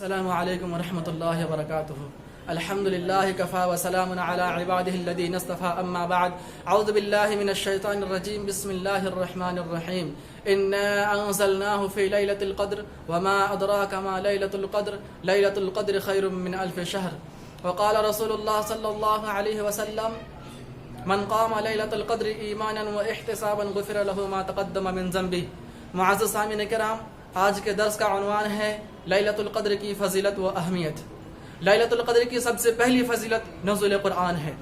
السلام علیکم ورحمۃ اللہ وبرکاتہ. الحمد للہ کفا وسلام علی عباده الذین اصطفى اما بعد. اعوذ باللہ من الشیطان الرجیم. بسم اللہ الرحمن الرحیم. انا انزلناه في ليلة القدر وما ادراك ما ليلة القدر ليلة القدر خیر من الف شهر. وقال رسول اللہ صلی اللہ علیہ وسلم من قام ليلة القدر ایمانا واحتسابا غفر له ما تقدم من ذنبه. معزز سامعین کرام، آج کے درس کا عنوان ہے لیلۃ القدر کی فضیلت و اہمیت. لیلۃ القدر کی سب سے پہلی فضیلت نزول قرآن ہے.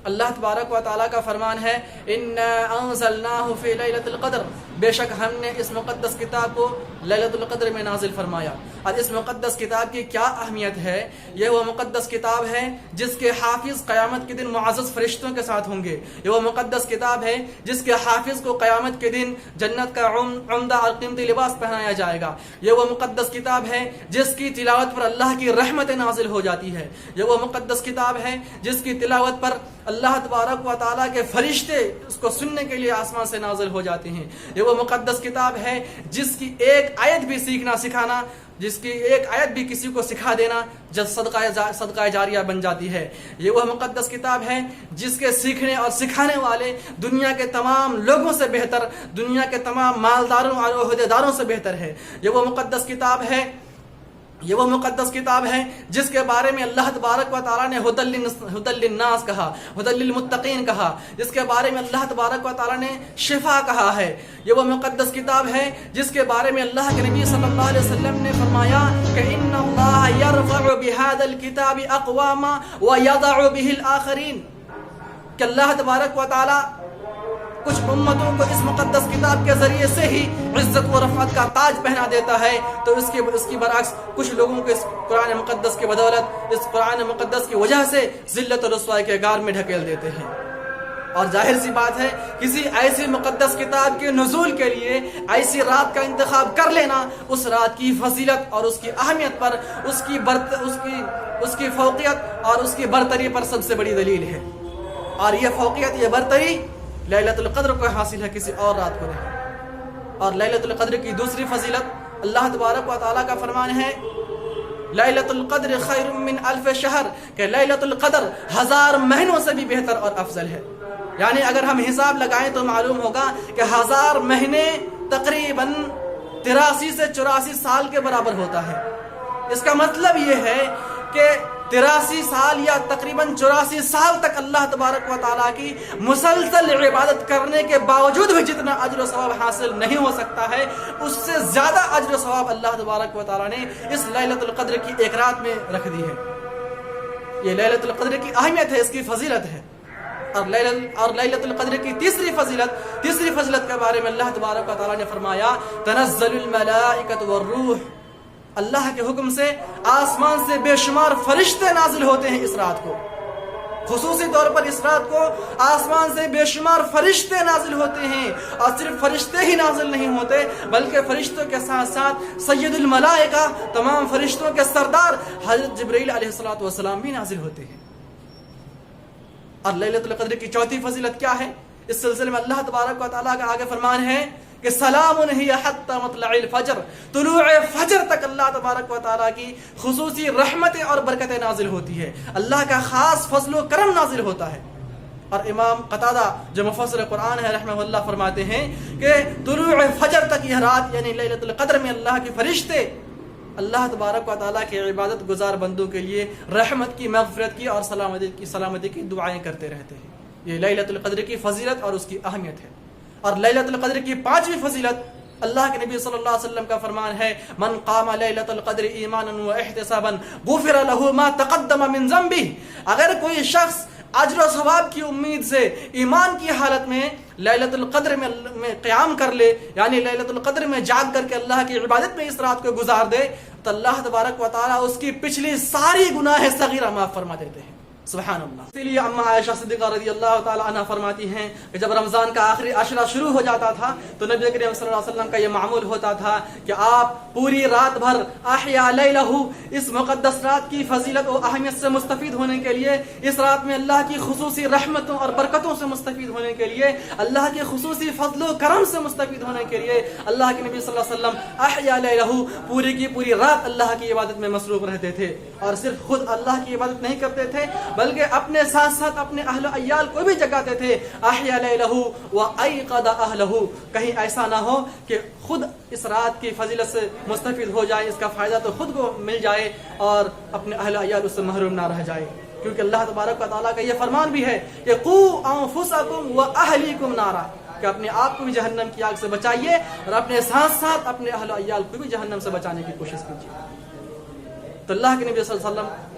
اللہ تبارک و تعالیٰ کا فرمان ہے انا انزلناہ فی لیلۃ القدر، بے شک ہم نے اس مقدس کتاب کو لیلۃ القدر میں نازل فرمایا. اور اس مقدس کتاب کی کیا اہمیت ہے؟ یہ وہ مقدس کتاب ہے جس کے حافظ قیامت کے دن معزز فرشتوں کے ساتھ ہوں گے. یہ وہ مقدس کتاب ہے جس کے حافظ کو قیامت کے دن جنت کا عمدہ اور قیمتی لباس پہنایا جائے گا. یہ وہ مقدس کتاب ہے جس کی تلاوت پر اللہ کی رحمت نازل ہو جاتی ہے. یہ وہ مقدس کتاب ہے جس کی تلاوت پر اللہ تبارک و تعالیٰ کے فرشتے اس کو سننے کے لیے آسمان سے نازل ہو جاتے ہیں. یہ وہ مقدس کتاب ہے جس کی ایک آیت بھی سیکھنا سکھانا، جس کی ایک آیت بھی کسی کو سکھا دینا جب صدقہ جاریہ بن جاتی ہے. یہ وہ مقدس کتاب ہے جس کے سیکھنے اور سکھانے والے دنیا کے تمام لوگوں سے بہتر، دنیا کے تمام مالداروں اور عہدیداروں سے بہتر ہے. یہ وہ مقدس کتاب ہے، یہ وہ مقدس کتاب ہے جس کے بارے میں اللہ تبارک و تعالیٰ نے ہدی للناس کہا، ہدی للمتقین کہا، جس کے بارے میں اللہ تبارک و تعالیٰ نے شفا کہا ہے. یہ وہ مقدس کتاب ہے جس کے بارے میں اللہ کے نبی صلی اللہ علیہ وسلم نے فرمایا کہ ان اللہ یرفع بهذا الكتاب اقواما ویضع به الاخرین، کہ اللہ تبارک و تعالیٰ کچھ امتوں کو اس مقدس کتاب کے ذریعے سے ہی عزت و رفعت کا تاج پہنا دیتا ہے، تو اس کی برعکس کچھ لوگوں کو اس قرآن مقدس کی بدولت، اس قرآن مقدس کی وجہ سے ذلت و رسوائی کے غار میں ڈھکیل دیتے ہیں. اور ظاہر سی بات ہے کسی ایسی مقدس کتاب کے نزول کے لیے ایسی رات کا انتخاب کر لینا اس رات کی فضیلت اور اس کی اہمیت پر، اس کی فوقیت اور اس کی برتری پر سب سے بڑی دلیل ہے. اور یہ فوقیت، یہ برتری لیلۃ القدر کو حاصل ہے، کسی اور رات کو نہیں. اور لیلۃ القدر کی دوسری فضیلت اللہ تبارک و تعالیٰ کا فرمان ہے لیلۃ القدر خیر من الف شہر، کہ لیلۃ القدر 1000 مہینوں سے بھی بہتر اور افضل ہے. یعنی اگر ہم حساب لگائیں تو معلوم ہوگا کہ 1000 مہینے تقریباً 83 سے 84 سال کے برابر ہوتا ہے. اس کا مطلب یہ ہے کہ 83 سال یا تقریباً 84 سال تک اللہ تبارک و تعالیٰ کی مسلسل عبادت کرنے کے باوجود بھی جتنا اجر و ثواب حاصل نہیں ہو سکتا ہے، اس سے زیادہ اجر و ثواب اللہ تبارک و تعالیٰ نے اس لیلۃ القدر کی ایک رات میں رکھ دی ہے. یہ لیلۃ القدر کی اہمیت ہے، اس کی فضیلت ہے. اور لیلۃ القدر کی تیسری فضیلت کے بارے میں اللہ تبارک و تعالیٰ نے فرمایا تنزل الملائکۃ والروح، اللہ کے حکم سے آسمان سے بے شمار فرشتے نازل ہوتے ہیں اس رات کو. خصوصی طور پر اس رات کو آسمان سے بے شمار فرشتے نازل ہوتے ہیں. اور صرف فرشتے ہی نازل نہیں ہوتے بلکہ فرشتوں کے ساتھ ساتھ سید الملائکہ، تمام فرشتوں کے سردار حضرت جبرائیل علیہ السلام بھی نازل ہوتے ہیں. اور لیلۃ القدر کی چوتھی فضیلت کیا ہے؟ اس سلسلے میں اللہ تبارک و تعالیٰ کا آگے فرمان ہے کہ سلام ہی حتی مطلع الفجر، طلوع فجر تک اللہ تبارک و تعالیٰ کی خصوصی رحمتیں اور برکتیں نازل ہوتی ہے، اللہ کا خاص فضل و کرم نازل ہوتا ہے. اور امام قتادہ جو مفسر قرآن ہے رحمہ اللہ فرماتے ہیں کہ طلوع فجر تک یہ رات یعنی لیلۃ القدر میں اللہ کے فرشتے اللہ تبارک و تعالیٰ کے عبادت گزار بندوں کے لیے رحمت کی، مغفرت کی اور سلامتی کی دعائیں کرتے رہتے ہیں. یہ لیلۃ القدر کی فضیلت اور اس کی اہمیت ہے. اور لیلۃ القدر کی 5ویں فضیلت اللہ کے نبی صلی اللہ علیہ وسلم کا فرمان ہے من قام لیلۃ القدر ایمانا واحتسابا غفر له ما تقدم من ذنبه. اگر کوئی شخص اجر و ثواب کی امید سے ایمان کی حالت میں لیلۃ القدر میں قیام کر لے، یعنی لیلۃ القدر میں جاگ کر کے اللہ کی عبادت میں اس رات کو گزار دے، تو اللہ تبارک و تعالیٰ اس کی پچھلی ساری گناہ صغیرہ معاف فرما دیتے ہیں. سبحان اللہ. اسی لیے اما عائشہ صدیقہ رضی اللہ تعالی عنہا فرماتی ہیں کہ جب رمضان کا آخری عشرہ شروع ہو جاتا تھا تو نبی کریم صلی اللہ علیہ وسلم کا یہ معمول ہوتا تھا کہ آپ پوری رات بھر احیا لیلہ، اس مقدس رات کی فضیلت و اہمیت سے مستفید ہونے کے لیے، اس رات میں اللہ کی خصوصی رحمتوں اور برکتوں سے مستفید ہونے کے لیے، اللہ کے خصوصی فضل و کرم سے مستفید ہونے کے لیے اللہ کے نبی صلی اللہ علیہ وسلم احیا لیلہ، پوری کی پوری رات اللہ کی عبادت میں مصروف رہتے تھے. اور صرف خود اللہ کی عبادت نہیں کرتے تھے بلکہ اپنے ساتھ ساتھ اپنے اہل و عیال کو بھی جگاتے تھے. احیا لیلہ وایقظ اہلہ، کہیں ایسا نہ ہو کہ خود اس رات کی فضیلت سے مستفید ہو جائے، اس کا فائدہ تو خود کو مل جائے اور اپنے اہل و عیال اس سے محروم نہ رہ جائے. کیونکہ اللہ تبارک و تعالیٰ کا یہ فرمان بھی ہے کہ قوا انفسکم واہلیکم نارا، کہ اپنے آپ کو بھی جہنم کی آگ سے بچائیے اور اپنے ساتھ ساتھ اپنے اہل و عیال کو بھی جہنم سے بچانے کی کوشش کیجیے. تو اللہ کے نبی صلی اللہ علیہ وسلم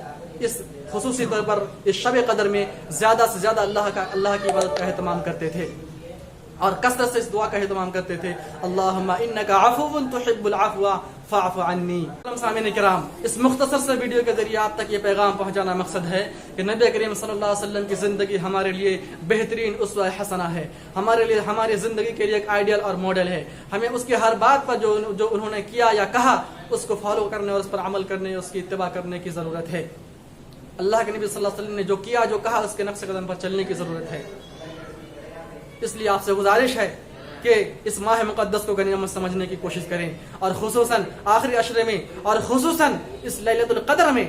اس خصوصی طور پر اس شب قدر میں زیادہ سے زیادہ اللہ کی عبادت کا اہتمام کرتے تھے اور کثرت سے اس دعا کا اہتمام کرتے تھے، اللہم انک عفو تحب العفو فاعف عنی. سامعین کرام، اس مختصر سے ویڈیو کے ذریعے آپ تک یہ پیغام پہنچانا مقصد ہے کہ نبی کریم صلی اللہ علیہ وسلم کی زندگی ہمارے لیے بہترین اسوہ حسنہ ہے، ہمارے لیے ہماری زندگی کے لیے ایک آئیڈیل اور ماڈل ہے. ہمیں اس کی ہر بات پر جو انہوں نے کیا یا کہا اس کو فالو کرنے اور اس پر عمل کرنے، اس کی اتباع کرنے کی ضرورت ہے. اللہ کے نبی صلی اللہ علیہ وسلم نے جو کیا جو کہا اس کے نقش قدم پر چلنے کی ضرورت ہے. اس لیے آپ سے گزارش ہے کہ اس ماہ مقدس کو غنیمت سمجھنے کی کوشش کریں اور خصوصاً آخری عشرے میں اور خصوصاً اس لیلۃ القدر میں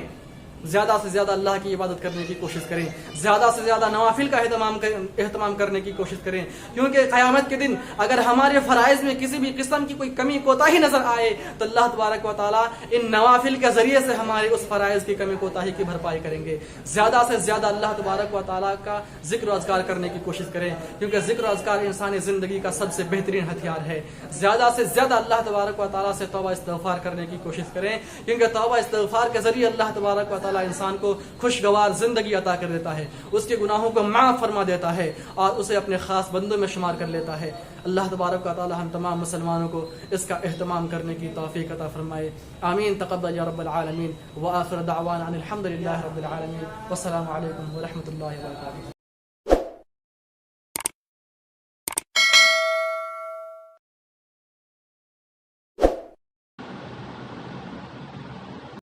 زیادہ سے زیادہ اللہ کی عبادت کرنے کی کوشش کریں، زیادہ سے زیادہ نوافل کا اہتمام کرنے کی کوشش کریں. کیونکہ قیامت کے دن اگر ہمارے فرائض میں کسی بھی قسم کی کوئی کمی کوتاہی نظر آئے تو اللہ تبارک و تعالیٰ ان نوافل کے ذریعے سے ہمارے اس فرائض کی کمی کوتاہی کی بھرپائی کریں گے. زیادہ سے زیادہ اللہ تبارک و تعالیٰ کا ذکر و اذکار کرنے کی کوشش کریں، کیونکہ ذکر و اذکار انسانی زندگی کا سب سے بہترین ہتھیار ہے. زیادہ سے زیادہ اللہ تبارک و تعالیٰ سے توبہ استغفار کرنے کی کوشش کریں، کیونکہ توبہ استغفار کے ذریعے اللہ تبارک و تعالیٰ انسان کو خوشگوار زندگی عطا کر دیتا ہے، اس کے گناہوں کو معاف فرما دیتا ہے اور اسے اپنے خاص بندوں میں شمار کر لیتا ہے. اللہ تبارک و تعالی ہم تمام مسلمانوں کو اس کا اہتمام کرنے کی توفیق عطا فرمائے. آمین. تقبل یا رب العالمین. وآخر دعوانا ان الحمد للہ رب العالمین. والسلام علیکم ورحمۃ اللہ وبرکاتہ.